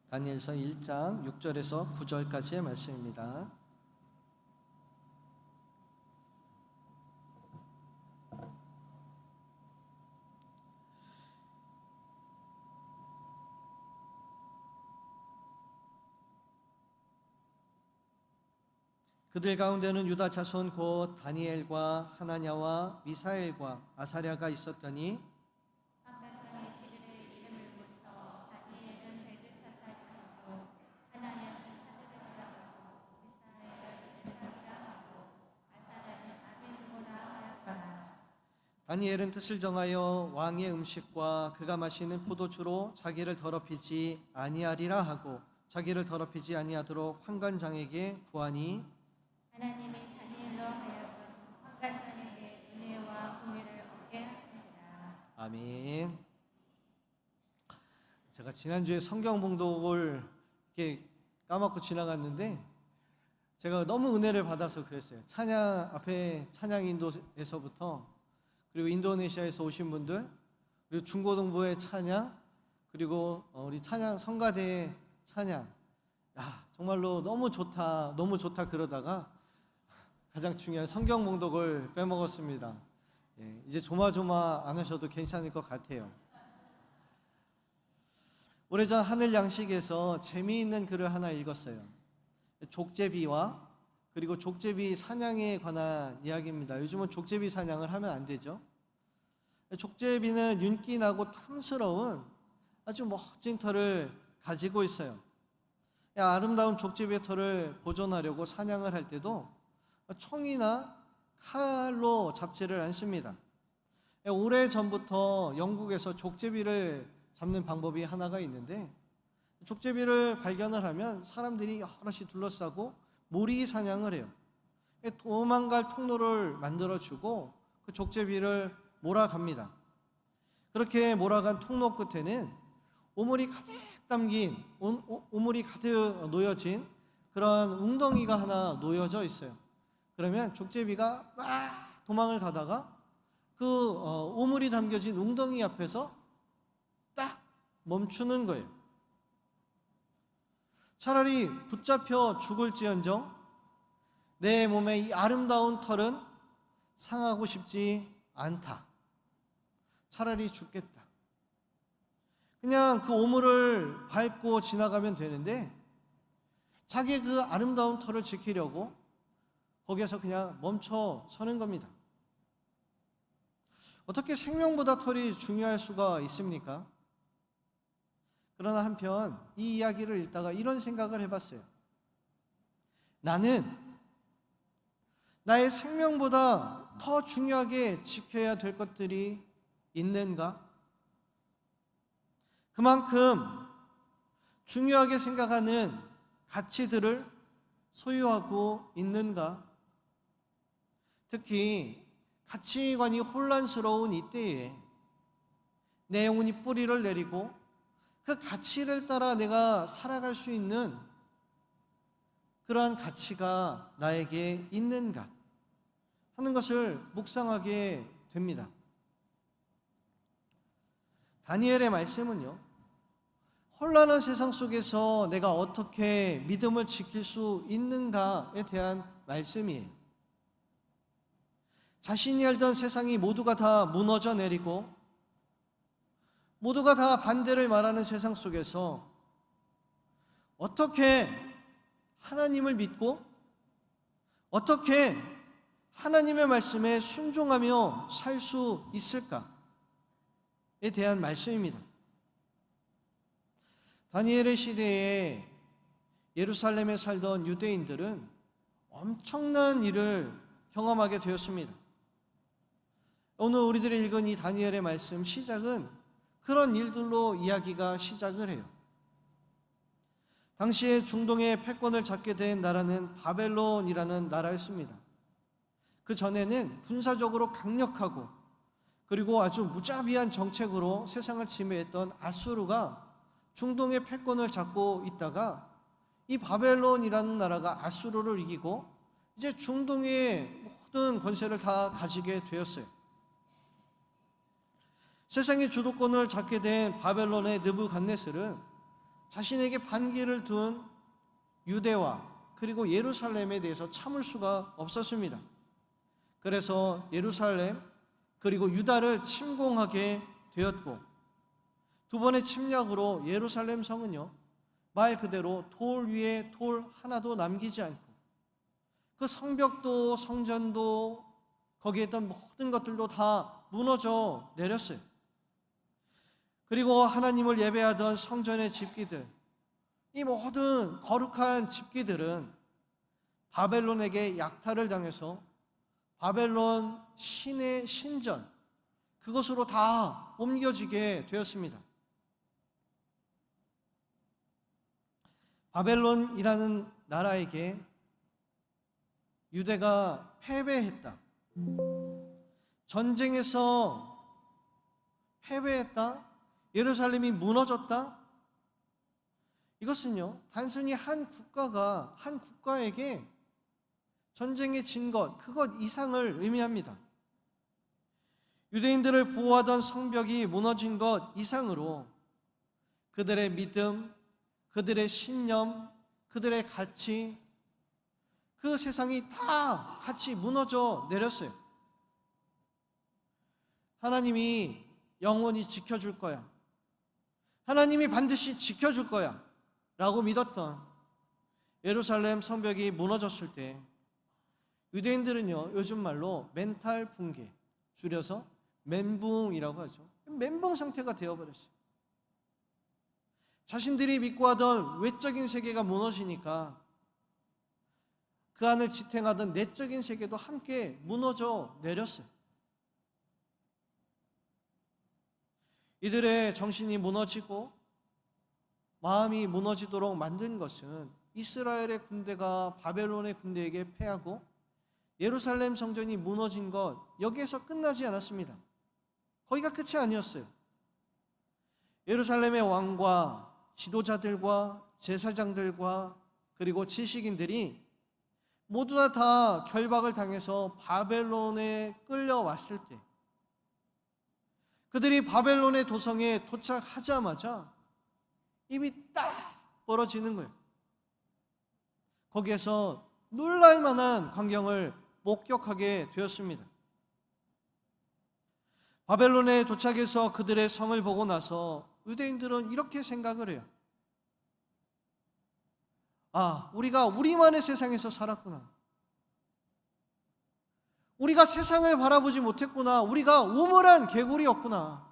다니엘서 1장 6절에서 9절까지의 말씀입니다. 그들 가운데는 유다 자손 곧 다니엘과 하나냐와 미사엘과 아사랴가 있었더니 다니엘은 뜻을 정하여 왕의 음식과 그가 마시는 포도주로 자기를 더럽히지 아니하리라 하고 자기를 더럽히지 아니하도록 환관장에게 구하니 하나님이 다니엘로 하여금 환관장에게 은혜와 공의를 얻게 하십니다. 아멘. 제가 지난주에 성경 봉독을 이렇게 까먹고 지나갔는데 제가 너무 은혜를 받아서 그랬어요. 찬양 앞에 찬양 인도에서부터 그리고 인도네시아에서 오신 분들 그리고 중고등부의 찬양 그리고 우리 찬양 성가대의 찬양 정말로 너무 좋다 그러다가 가장 중요한 성경 봉독을 빼먹었습니다. 이제 조마조마 안 하셔도 괜찮을 것 같아요. 오래전 하늘 양식에서 재미있는 글을 하나 읽었어요. 족제비와 그리고 족제비 사냥에 관한 이야기입니다. 요즘은 족제비 사냥을 하면 안 되죠. 족제비는 윤기나고 탐스러운 아주 멋진 털을 가지고 있어요. 아름다운 족제비의 털을 보존하려고 사냥을 할 때도 총이나 칼로 잡지를 않습니다. 오래전부터 영국에서 족제비를 잡는 방법이 하나가 있는데 족제비를 발견을 하면 사람들이 여럿이 둘러싸고 모리 사냥을 해요. 도망갈 통로를 만들어주고 그 족제비를 몰아갑니다. 그렇게 몰아간 통로 끝에는 오물이 가득 담긴 오물이 가득 놓여진 그런 웅덩이가 하나 놓여져 있어요. 그러면 족제비가 막 도망을 가다가 그 오물이 담겨진 웅덩이 앞에서 딱 멈추는 거예요. 차라리 붙잡혀 죽을지언정 내 몸의 이 아름다운 털은 상하고 싶지 않다. 차라리 죽겠다. 그냥 그 오물을 밟고 지나가면 되는데 자기의 그 아름다운 털을 지키려고 거기에서 그냥 멈춰 서는 겁니다. 어떻게 생명보다 털이 중요할 수가 있습니까? 그러나 한편 이 이야기를 읽다가 이런 생각을 해봤어요. 나는 나의 생명보다 더 중요하게 지켜야 될 것들이 있는가? 그만큼 중요하게 생각하는 가치들을 소유하고 있는가? 특히 가치관이 혼란스러운 이때에 내 영혼이 뿌리를 내리고 그 가치를 따라 내가 살아갈 수 있는 그러한 가치가 나에게 있는가 하는 것을 묵상하게 됩니다. 다니엘의 말씀은요, 혼란한 세상 속에서 내가 어떻게 믿음을 지킬 수 있는가에 대한 말씀이에요. 자신이 알던 세상이 모두가 다 무너져 내리고 모두가 다 반대를 말하는 세상 속에서 어떻게 하나님을 믿고 어떻게 하나님의 말씀에 순종하며 살 수 있을까에 대한 말씀입니다. 다니엘의 시대에 예루살렘에 살던 유대인들은 엄청난 일을 경험하게 되었습니다. 오늘 우리들이 읽은 이 다니엘의 말씀 시작은 그런 일들로 이야기가 시작을 해요. 당시에 중동의 패권을 잡게 된 나라는 바벨론이라는 나라였습니다. 그 전에는 군사적으로 강력하고 그리고 아주 무자비한 정책으로 세상을 지배했던 아수르가 중동의 패권을 잡고 있다가 이 바벨론이라는 나라가 아수르를 이기고 이제 중동의 모든 권세를 다 가지게 되었어요. 세상의 주도권을 잡게 된 바벨론의 느부갓네살은 자신에게 반기를 둔 유대와 그리고 예루살렘에 대해서 참을 수가 없었습니다. 그래서 예루살렘 그리고 유다를 침공하게 되었고, 두 번의 침략으로 예루살렘 성은요, 말 그대로 돌 위에 돌 하나도 남기지 않고 그 성벽도 성전도 거기에 있던 모든 것들도 다 무너져 내렸어요. 그리고 하나님을 예배하던 성전의 집기들, 이 모든 거룩한 집기들은 바벨론에게 약탈을 당해서 바벨론 신의 신전, 그것으로 다 옮겨지게 되었습니다. 바벨론이라는 나라에게 유대가 패배했다, 전쟁에서 패배했다, 예루살렘이 무너졌다, 이것은요 단순히 한 국가가 한 국가에게 전쟁에 진 것, 그것 이상을 의미합니다. 유대인들을 보호하던 성벽이 무너진 것 이상으로 그들의 믿음, 그들의 신념, 그들의 가치, 그 세상이 다 같이 무너져 내렸어요. 하나님이 영원히 지켜줄 거야, 하나님이 반드시 지켜줄 거야 라고 믿었던 예루살렘 성벽이 무너졌을 때 유대인들은요, 요즘 말로 멘탈 붕괴, 줄여서 멘붕이라고 하죠. 멘붕 상태가 되어버렸어요. 자신들이 믿고 하던 외적인 세계가 무너지니까 그 안을 지탱하던 내적인 세계도 함께 무너져 내렸어요. 이들의 정신이 무너지고 마음이 무너지도록 만든 것은 이스라엘의 군대가 바벨론의 군대에게 패하고 예루살렘 성전이 무너진 것, 여기에서 끝나지 않았습니다. 거기가 끝이 아니었어요. 예루살렘의 왕과 지도자들과 제사장들과 그리고 지식인들이 모두 다 결박을 당해서 바벨론에 끌려왔을 때, 그들이 바벨론의 도성에 도착하자마자 입이 딱 벌어지는 거예요. 거기에서 놀랄 만한 광경을 목격하게 되었습니다. 바벨론에 도착해서 그들의 성을 보고 나서 유대인들은 이렇게 생각을 해요. 아, 우리가 우리만의 세상에서 살았구나. 우리가 세상을 바라보지 못했구나. 우리가 우물한 개구리였구나.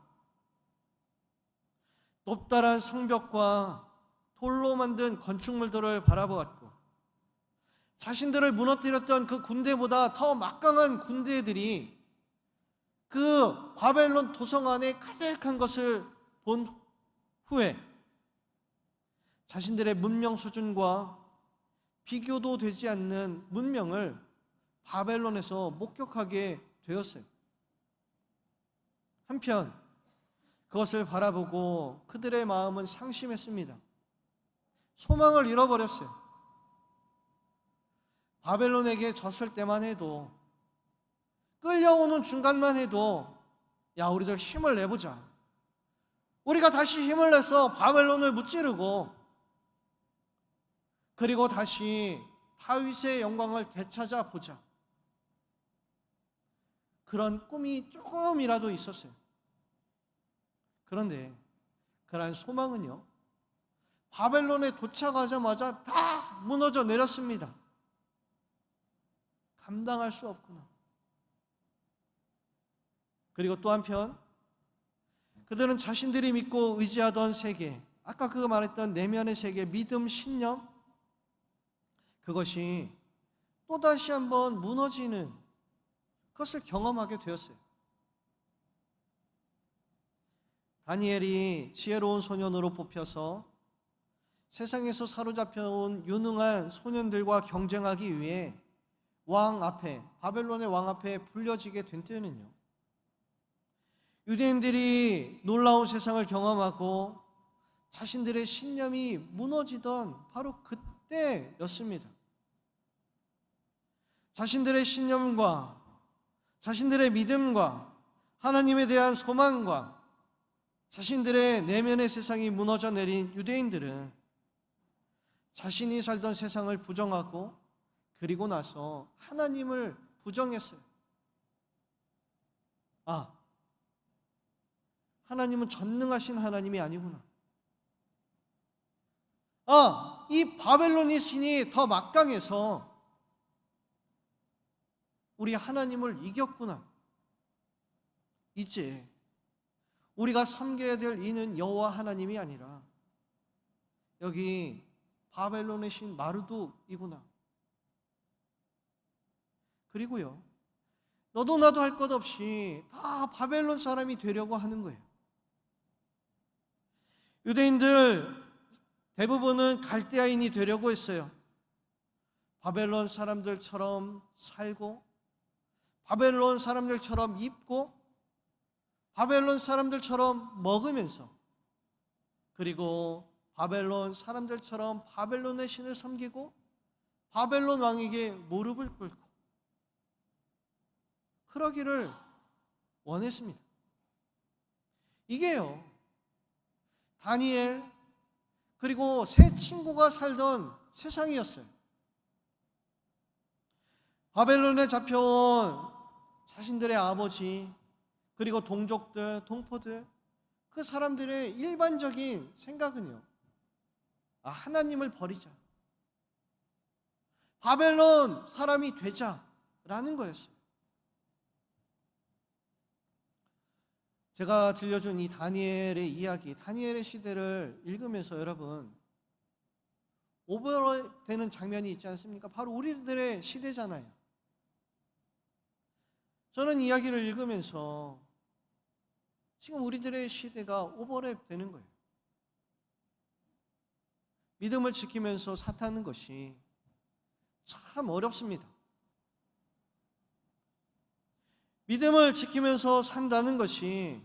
높다란 성벽과 돌로 만든 건축물들을 바라보았고, 자신들을 무너뜨렸던 그 군대보다 더 막강한 군대들이 그 바벨론 도성 안에 가득한 것을 본 후에 자신들의 문명 수준과 비교도 되지 않는 문명을 바벨론에서 목격하게 되었어요. 한편 그것을 바라보고 그들의 마음은 상심했습니다. 소망을 잃어버렸어요. 바벨론에게 졌을 때만 해도, 끌려오는 중간만 해도, 야, 우리들 힘을 내보자. 우리가 다시 힘을 내서 바벨론을 무찌르고 그리고 다시 다윗의 영광을 되찾아 보자. 그런 꿈이 조금이라도 있었어요. 그런데 그러한 소망은요, 바벨론에 도착하자마자 다 무너져 내렸습니다. 감당할 수 없구나. 그리고 또 한편 그들은 자신들이 믿고 의지하던 세계, 아까 그 말했던 내면의 세계, 믿음, 신념, 그것이 또다시 한번 무너지는 그것을 경험하게 되었어요. 다니엘이 지혜로운 소년으로 뽑혀서 세상에서 사로잡혀온 유능한 소년들과 경쟁하기 위해 왕 앞에, 바벨론의 왕 앞에 불려지게 된 때는요, 유대인들이 놀라운 세상을 경험하고 자신들의 신념이 무너지던 바로 그때였습니다. 자신들의 신념과 자신들의 믿음과 하나님에 대한 소망과 자신들의 내면의 세상이 무너져 내린 유대인들은 자신이 살던 세상을 부정하고 그리고 나서 하나님을 부정했어요. 아, 하나님은 전능하신 하나님이 아니구나. 아, 이 바벨론의 신이 더 막강해서 우리 하나님을 이겼구나. 이제 우리가 섬겨야 될 이는 여호와 하나님이 아니라 여기 바벨론의 신 마르둑이구나. 그리고요, 너도 나도 할 것 없이 다 바벨론 사람이 되려고 하는 거예요. 유대인들 대부분은 갈대아인이 되려고 했어요. 바벨론 사람들처럼 살고, 바벨론 사람들처럼 입고, 바벨론 사람들처럼 먹으면서, 그리고 바벨론 사람들처럼 바벨론의 신을 섬기고 바벨론 왕에게 무릎을 꿇고 그러기를 원했습니다. 이게요, 다니엘 그리고 세 친구가 살던 세상이었어요. 바벨론에 잡혀온 자신들의 아버지 그리고 동족들, 동포들, 그 사람들의 일반적인 생각은요, 하나님을 버리자, 바벨론 사람이 되자라는 거였어요. 제가 들려준 이 다니엘의 이야기, 다니엘의 시대를 읽으면서 여러분 오버되는 장면이 있지 않습니까? 바로 우리들의 시대잖아요. 저는 이야기를 읽으면서 지금 우리들의 시대가 오버랩 되는 거예요. 믿음을 지키면서 사는 것이 참 어렵습니다. 믿음을 지키면서 산다는 것이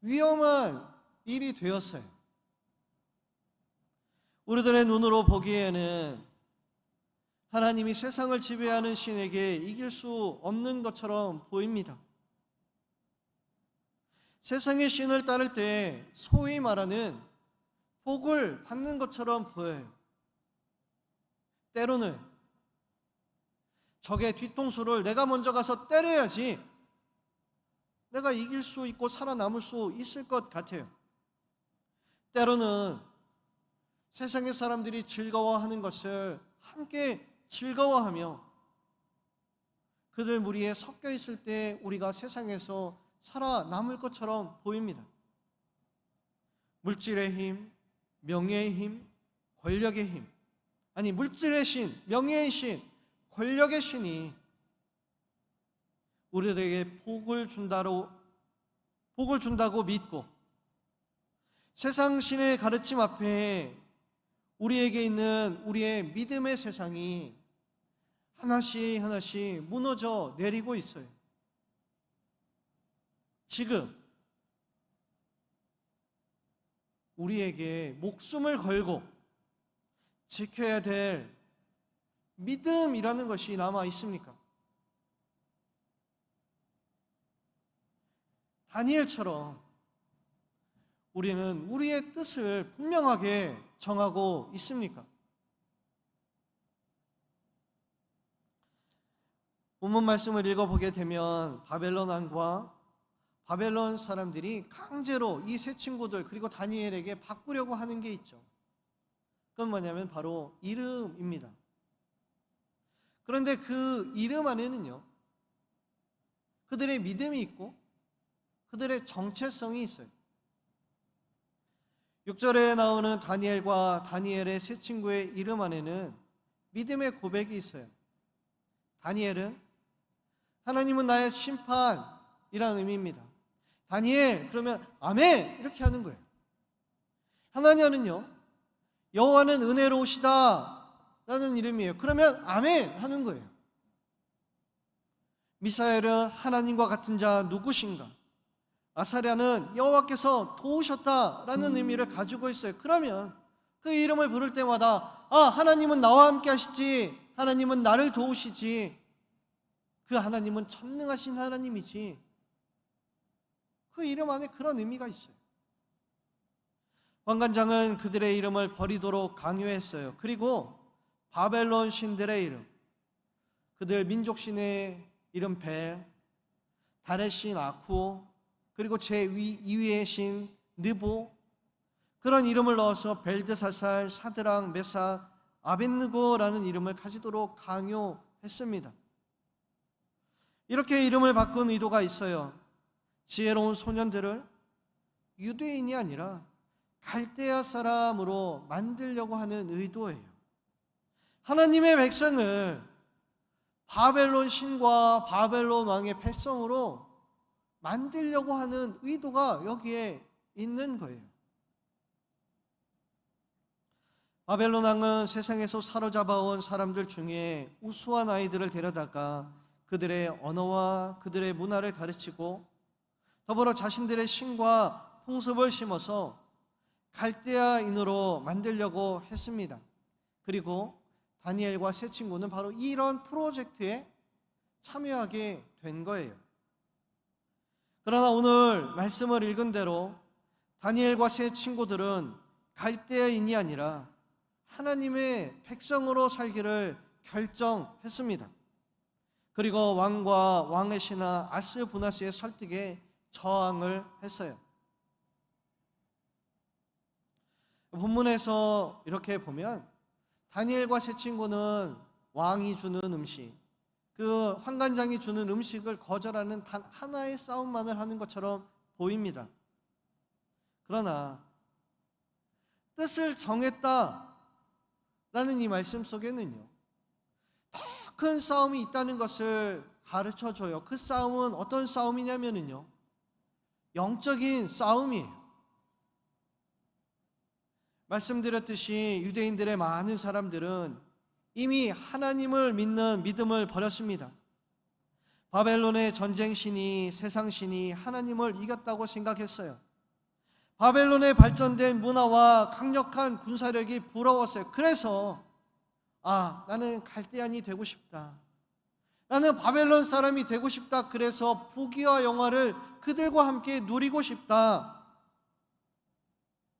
위험한 일이 되었어요. 우리들의 눈으로 보기에는 하나님이 세상을 지배하는 신에게 이길 수 없는 것처럼 보입니다. 세상의 신을 따를 때 소위 말하는 복을 받는 것처럼 보여요. 때로는 적의 뒤통수를 내가 먼저 가서 때려야지 내가 이길 수 있고 살아남을 수 있을 것 같아요. 때로는 세상의 사람들이 즐거워하는 것을 함께 즐거워하며 그들 무리에 섞여 있을 때 우리가 세상에서 살아남을 것처럼 보입니다. 물질의 힘, 명예의 힘, 권력의 힘, 아니 물질의 신, 명예의 신, 권력의 신이 우리에게 복을 준다고 믿고 세상 신의 가르침 앞에 우리에게 있는 우리의 믿음의 세상이 하나씩 하나씩 무너져 내리고 있어요. 지금 우리에게 목숨을 걸고 지켜야 될 믿음이라는 것이 남아 있습니까? 다니엘처럼 우리는 우리의 뜻을 분명하게 정하고 있습니까? 본문 말씀을 읽어보게 되면 바벨론 왕과 바벨론 사람들이 강제로 이 세 친구들 그리고 다니엘에게 바꾸려고 하는 게 있죠. 그건 뭐냐면 바로 이름입니다. 그런데 그 이름 안에는요, 그들의 믿음이 있고 그들의 정체성이 있어요. 6절에 나오는 다니엘과 다니엘의 세 친구의 이름 안에는 믿음의 고백이 있어요. 다니엘은 하나님은 나의 심판이라는 의미입니다. 다니엘 그러면 아멘 이렇게 하는 거예요. 하나냐는요, 여호와는 은혜로우시다 라는 이름이에요. 그러면 아멘 하는 거예요. 미사엘은 하나님과 같은 자 누구신가? 아사랴는 여호와께서 도우셨다라는 의미를 가지고 있어요. 그러면 그 이름을 부를 때마다 하나님은 나와 함께 하시지, 하나님은 나를 도우시지, 그 하나님은 전능하신 하나님이지, 그 이름 안에 그런 의미가 있어요. 환관장은 그들의 이름을 버리도록 강요했어요. 그리고 바벨론 신들의 이름, 그들 민족 신의 이름 벨, 달의 신 아쿠, 그리고 제2위의 신 느보, 그런 이름을 넣어서 벨드사살, 사드랑, 메삭, 아벳느고라는 이름을 가지도록 강요했습니다. 이렇게 이름을 바꾼 의도가 있어요. 지혜로운 소년들을 유대인이 아니라 갈대아 사람으로 만들려고 하는 의도예요. 하나님의 백성을 바벨론 신과 바벨론 왕의 백성으로 만들려고 하는 의도가 여기에 있는 거예요. 바벨론 왕은 세상에서 사로잡아온 사람들 중에 우수한 아이들을 데려다가 그들의 언어와 그들의 문화를 가르치고 더불어 자신들의 신과 풍습을 심어서 갈대아인으로 만들려고 했습니다. 그리고 다니엘과 세 친구는 바로 이런 프로젝트에 참여하게 된 거예요. 그러나 오늘 말씀을 읽은 대로 다니엘과 세 친구들은 갈대아인이 아니라 하나님의 백성으로 살기를 결정했습니다. 그리고 왕과 왕의 신하 아스부나스의 설득에 저항을 했어요. 본문에서 이렇게 보면 다니엘과 세 친구는 왕이 주는 음식, 그 환관장이 주는 음식을 거절하는 단 하나의 싸움만을 하는 것처럼 보입니다. 그러나 뜻을 정했다라는 이 말씀 속에는요, 더 큰 싸움이 있다는 것을 가르쳐줘요. 그 싸움은 어떤 싸움이냐면요, 영적인 싸움이에요. 말씀드렸듯이 유대인들의 많은 사람들은 이미 하나님을 믿는 믿음을 버렸습니다. 바벨론의 전쟁신이, 세상신이 하나님을 이겼다고 생각했어요. 바벨론의 발전된 문화와 강력한 군사력이 부러웠어요. 그래서 나는 갈대안이 되고 싶다, 나는 바벨론 사람이 되고 싶다, 그래서 부귀와 영화를 그들과 함께 누리고 싶다,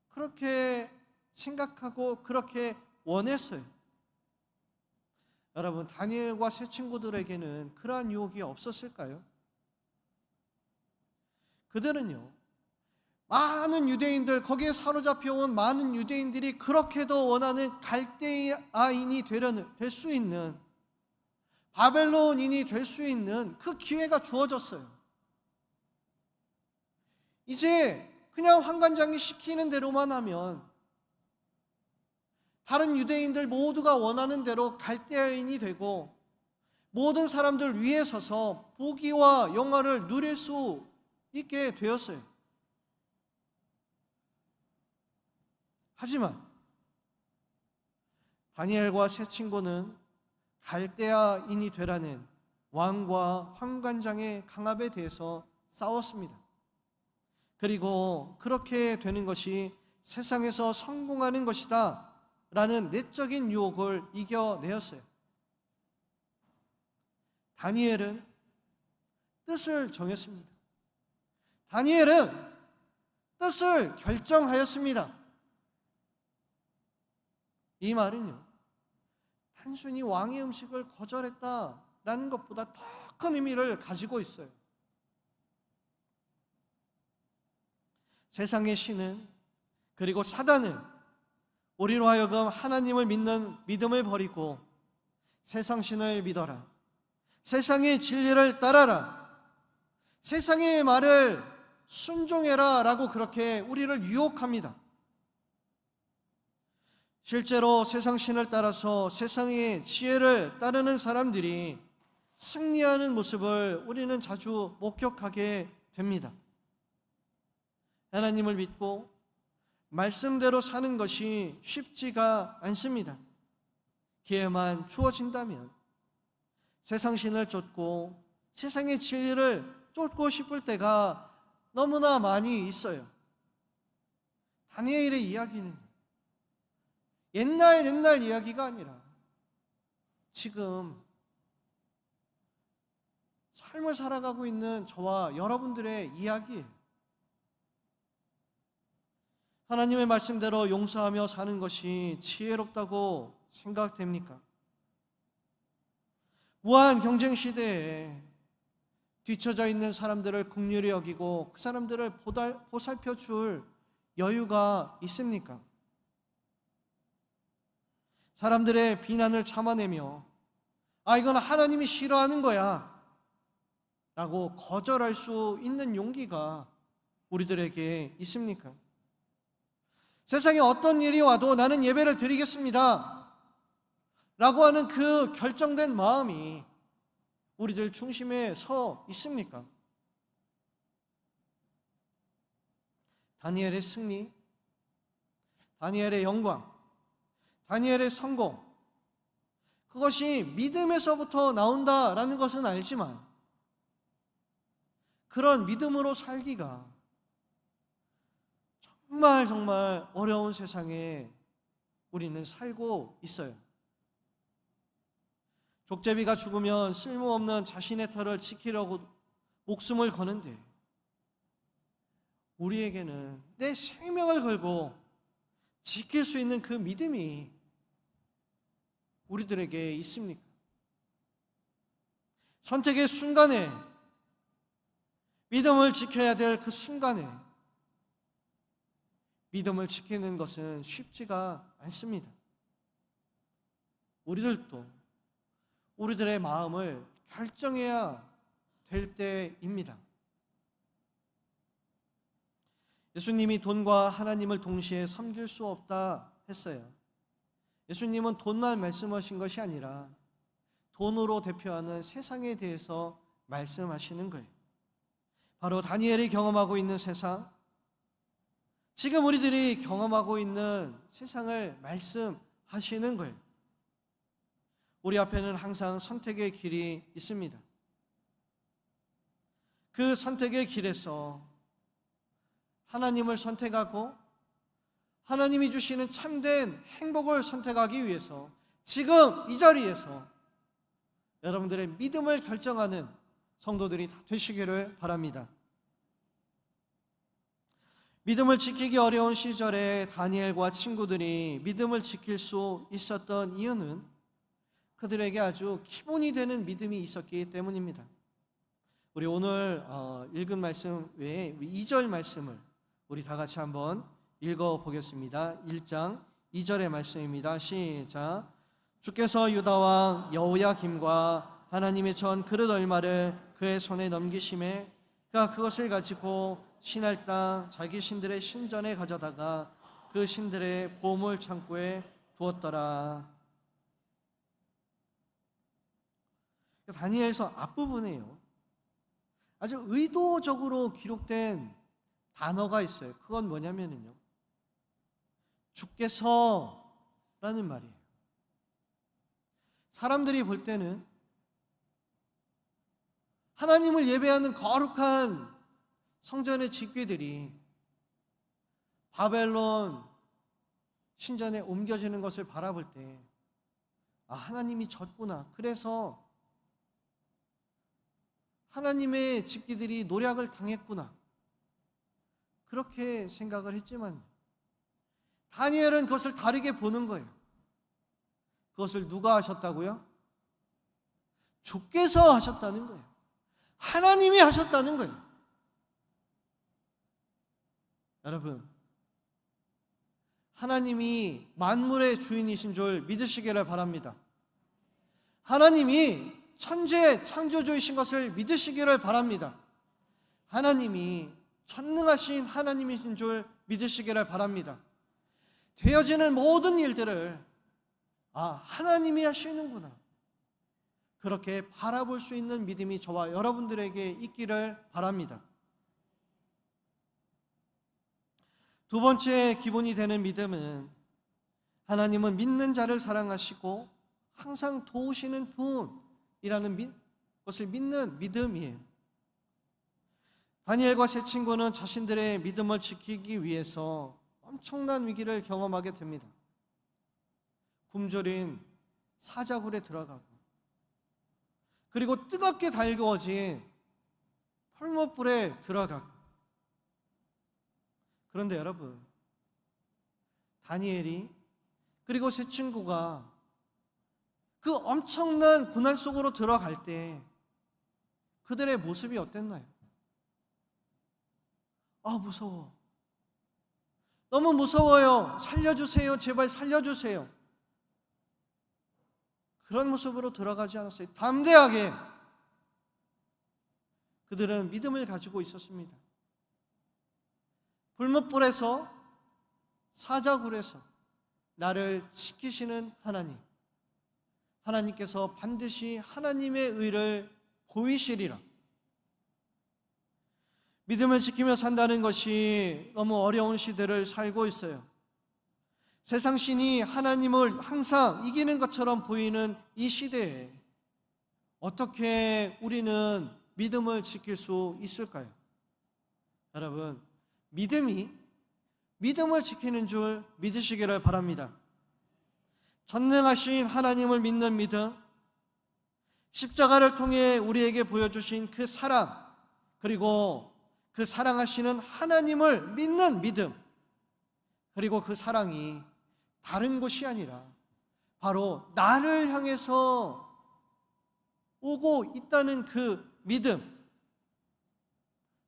그렇게 생각하고 그렇게 원했어요. 여러분, 다니엘과 세 친구들에게는 그러한 유혹이 없었을까요? 그들은요, 많은 유대인들, 거기에 사로잡혀온 많은 유대인들이 그렇게도 원하는 갈대아인이 될 수 있는, 바벨론인이 될 수 있는 그 기회가 주어졌어요. 이제 그냥 환관장이 시키는 대로만 하면 다른 유대인들 모두가 원하는 대로 갈대아인이 되고 모든 사람들 위에 서서 부귀와 영화를 누릴 수 있게 되었어요. 하지만 다니엘과 세 친구는 갈대아인이 되라는 왕과 환관장의 강압에 대해서 싸웠습니다. 그리고 그렇게 되는 것이 세상에서 성공하는 것이다 라는 내적인 유혹을 이겨내었어요. 다니엘은 뜻을 정했습니다. 다니엘은 뜻을 결정하였습니다. 이 말은요, 단순히 왕의 음식을 거절했다라는 것보다 더 큰 의미를 가지고 있어요. 세상의 신은, 그리고 사단은 우리로 하여금 하나님을 믿는 믿음을 버리고 세상 신을 믿어라, 세상의 진리를 따라라, 세상의 말을 순종해라 라고 그렇게 우리를 유혹합니다. 실제로 세상 신을 따라서 세상의 지혜를 따르는 사람들이 승리하는 모습을 우리는 자주 목격하게 됩니다. 하나님을 믿고 말씀대로 사는 것이 쉽지가 않습니다. 기회만 주어진다면 세상 신을 쫓고 세상의 진리를 쫓고 싶을 때가 너무나 많이 있어요. 다니엘의 이야기는 옛날 이야기가 아니라 지금 삶을 살아가고 있는 저와 여러분들의 이야기예요. 하나님의 말씀대로 용서하며 사는 것이 지혜롭다고 생각됩니까? 무한 경쟁 시대에 뒤처져 있는 사람들을 긍휼히 여기고 그 사람들을 보살펴 줄 여유가 있습니까? 사람들의 비난을 참아내며 이건 하나님이 싫어하는 거야 라고 거절할 수 있는 용기가 우리들에게 있습니까? 세상에 어떤 일이 와도 나는 예배를 드리겠습니다 라고 하는 그 결정된 마음이 우리들 중심에 서 있습니까? 다니엘의 승리, 다니엘의 영광, 다니엘의 성공, 그것이 믿음에서부터 나온다라는 것은 알지만 그런 믿음으로 살기가 정말 어려운 세상에 우리는 살고 있어요. 족제비가 죽으면 쓸모없는 자신의 터를 지키려고 목숨을 거는데 우리에게는 내 생명을 걸고 지킬 수 있는 그 믿음이 우리들에게 있습니까? 선택의 순간에 믿음을 지켜야 될 그 순간에 믿음을 지키는 것은 쉽지가 않습니다. 우리들도 우리들의 마음을 결정해야 될 때입니다. 예수님이 돈과 하나님을 동시에 섬길 수 없다 했어요. 예수님은 돈만 말씀하신 것이 아니라 돈으로 대표하는 세상에 대해서 말씀하시는 거예요. 바로 다니엘이 경험하고 있는 세상, 지금 우리들이 경험하고 있는 세상을 말씀하시는 거예요. 우리 앞에는 항상 선택의 길이 있습니다. 그 선택의 길에서 하나님을 선택하고 하나님이 주시는 참된 행복을 선택하기 위해서 지금 이 자리에서 여러분들의 믿음을 결정하는 성도들이 다 되시기를 바랍니다. 믿음을 지키기 어려운 시절에 다니엘과 친구들이 믿음을 지킬 수 있었던 이유는 그들에게 아주 기본이 되는 믿음이 있었기 때문입니다. 우리 오늘 읽은 말씀 외에 2절 말씀을 우리 다 같이 한번 읽어보겠습니다. 1장 2절의 말씀입니다. 시작. 주께서 유다왕 여호야김과 하나님의 전 그릇 얼마를 그의 손에 넘기심에 그가 그것을 가지고 신할 땅 자기 신들의 신전에 가져다가 그 신들의 보물 창고에 두었더라. 다니엘서 앞부분에요, 아주 의도적으로 기록된 단어가 있어요. 그건 뭐냐면요, 주께서라는 말이에요. 사람들이 볼 때는 하나님을 예배하는 거룩한 성전의 집기들이 바벨론 신전에 옮겨지는 것을 바라볼 때 하나님이 졌구나, 그래서 하나님의 집기들이 노략을 당했구나, 그렇게 생각을 했지만 다니엘은 그것을 다르게 보는 거예요. 그것을 누가 하셨다고요? 주께서 하셨다는 거예요. 하나님이 하셨다는 거예요. 여러분, 하나님이 만물의 주인이신 줄 믿으시기를 바랍니다. 하나님이 천재 창조주이신 것을 믿으시기를 바랍니다. 하나님이 전능하신 하나님이신 줄 믿으시기를 바랍니다. 되어지는 모든 일들을 하나님이 하시는구나, 그렇게 바라볼 수 있는 믿음이 저와 여러분들에게 있기를 바랍니다. 두 번째 기본이 되는 믿음은 하나님은 믿는 자를 사랑하시고 항상 도우시는 분이라는 것을 믿는 믿음이에요. 다니엘과 세 친구는 자신들의 믿음을 지키기 위해서 엄청난 위기를 경험하게 됩니다. 굶주린 사자굴에 들어가고, 그리고 뜨겁게 달구어진 풀무불에 들어가고. 그런데 여러분, 다니엘이 그리고 세 친구가 그 엄청난 고난 속으로 들어갈 때 그들의 모습이 어땠나요? 아, 무서워. 너무 무서워요. 살려주세요. 제발 살려주세요. 그런 모습으로 들어가지 않았어요. 담대하게 그들은 믿음을 가지고 있었습니다. 불못불에서 사자굴에서 나를 지키시는 하나님, 하나님께서 반드시 하나님의 의를 보이시리라. 믿음을 지키며 산다는 것이 너무 어려운 시대를 살고 있어요. 세상 신이 하나님을 항상 이기는 것처럼 보이는 이 시대에 어떻게 우리는 믿음을 지킬 수 있을까요? 여러분, 믿음을 지키는 줄 믿으시기를 바랍니다. 전능하신 하나님을 믿는 믿음, 십자가를 통해 우리에게 보여주신 그 사랑, 그리고 그 사랑하시는 하나님을 믿는 믿음, 그리고 그 사랑이 다른 곳이 아니라 바로 나를 향해서 오고 있다는 그 믿음,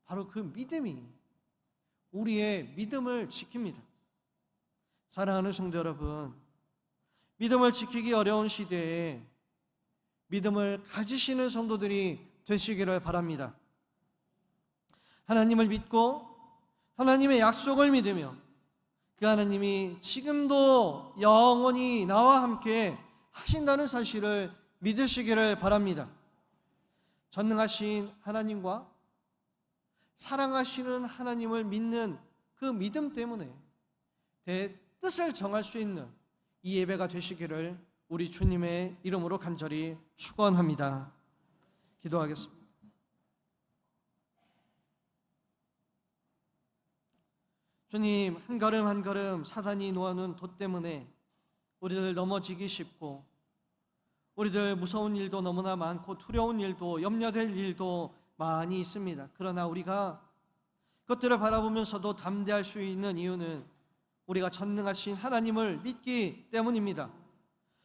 바로 그 믿음이 우리의 믿음을 지킵니다. 사랑하는 성도 여러분, 믿음을 지키기 어려운 시대에 믿음을 가지시는 성도들이 되시기를 바랍니다. 하나님을 믿고 하나님의 약속을 믿으며 그 하나님이 지금도 영원히 나와 함께 하신다는 사실을 믿으시기를 바랍니다. 전능하신 하나님과 사랑하시는 하나님을 믿는 그 믿음 때문에 뜻을 정할 수 있는 이 예배가 되시기를 우리 주님의 이름으로 간절히 축원합니다. 기도하겠습니다. 주님, 한 걸음 한 걸음 사단이 놓아놓은 돛 때문에 우리들 넘어지기 쉽고, 우리들 무서운 일도 너무나 많고 두려운 일도, 염려될 일도 많이 있습니다. 그러나 우리가 그것들을 바라보면서도 담대할 수 있는 이유는 우리가 전능하신 하나님을 믿기 때문입니다.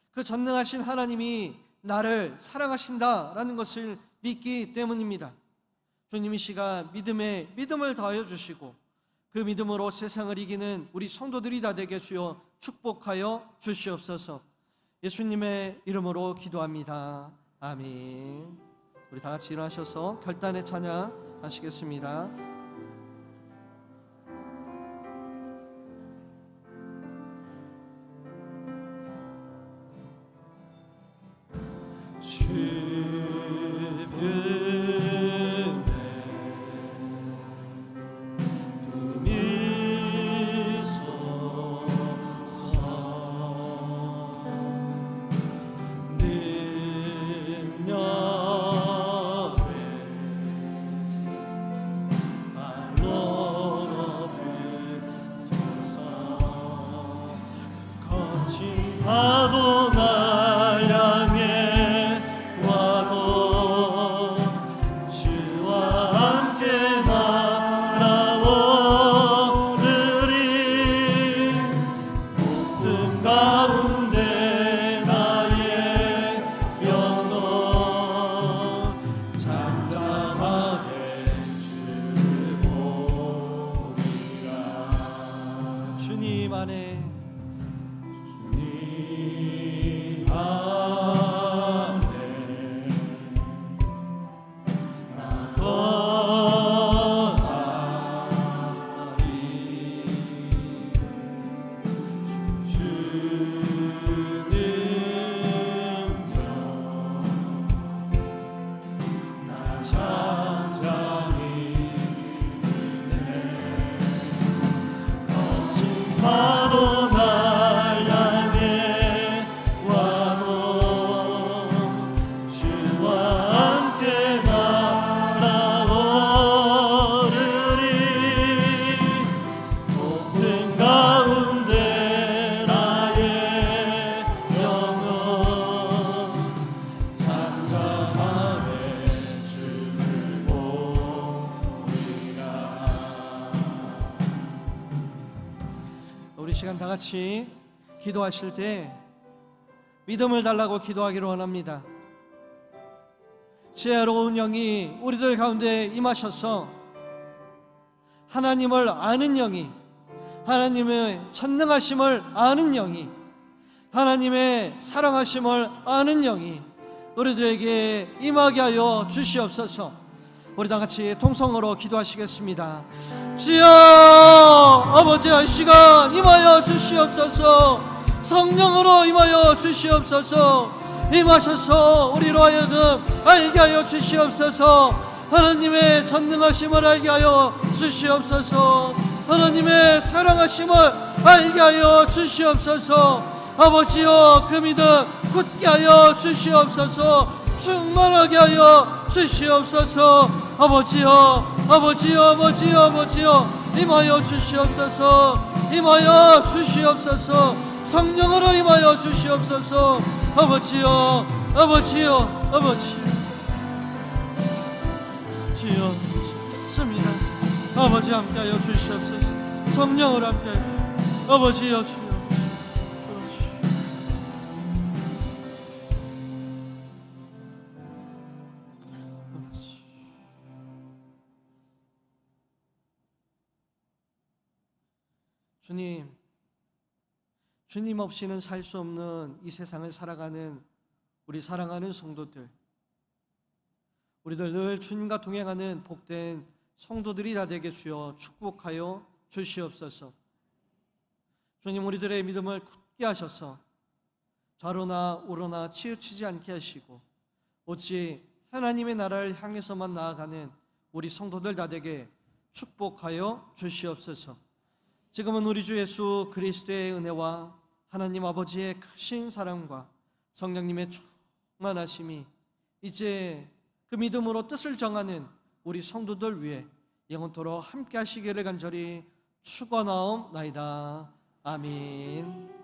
그 전능하신 하나님이 나를 사랑하신다라는 것을 믿기 때문입니다. 주님, 이 시간 믿음을 더하여 주시고 그 믿음으로 세상을 이기는 우리 성도들이 다 되게 주여 축복하여 주시옵소서. 예수님의 이름으로 기도합니다. 아멘. 우리 다 같이 일어나셔서 결단의 찬양 하시겠습니다. 파도 날 향해 와도 주와 함께 날아오르리. 모든 가운데 나의 영혼 잠잠하게 주를 보리라. 주님 안에 파도 날 향해 와도 주와 함께 날아오르리. 모든 가운데 나의 영혼 잠잠하게 주를 시간 다 같이 기도하실 때 믿음을 달라고 기도하기를 원합니다. 지혜로운 영이 우리들 가운데 임하셔서 하나님을 아는 영이, 하나님의 전능하심을 아는 영이, 하나님의 사랑하심을 아는 영이 우리들에게 임하게 하여 주시옵소서. 우리 다 같이 통성으로 기도하시겠습니다. 주여, 아버지의 시간 임하여 주시옵소서. 성령으로 임하여 주시옵소서. 임하셔서 우리로 하여금 알게 하여 주시옵소서. 하나님의 전능하심을 알게 하여 주시옵소서. 하나님의 사랑하심을 알게 하여 주시옵소서. 아버지여, 그 믿음 굳게 하여 주시옵소서. 충만하게 하여 주시옵소서. 아버지여, 임하여 주시옵소서. 임하여 주시옵소서. 성령으로 임하여 주시옵소서. 아버지여, 주여, 있습니다. 아버지 함께하여 주시옵소서. 성령으로 함께하여 주시옵소서. 아버지여, 주여. 주님 없이는 살 수 없는 이 세상을 살아가는 우리 사랑하는 성도들, 우리들 늘 주님과 동행하는 복된 성도들이 다 되게 주여 축복하여 주시옵소서. 주님, 우리들의 믿음을 굳게 하셔서 좌로나 우로나 치우치지 않게 하시고 오직 하나님의 나라를 향해서만 나아가는 우리 성도들 다 되게 축복하여 주시옵소서. 지금은 우리 주 예수 그리스도의 은혜와 하나님 아버지의 크신 사랑과 성령님의 충만하심이 이제 그 믿음으로 뜻을 정하는 우리 성도들 위해 영원토록 함께 하시기를 간절히 축원하옵나이다. 아멘.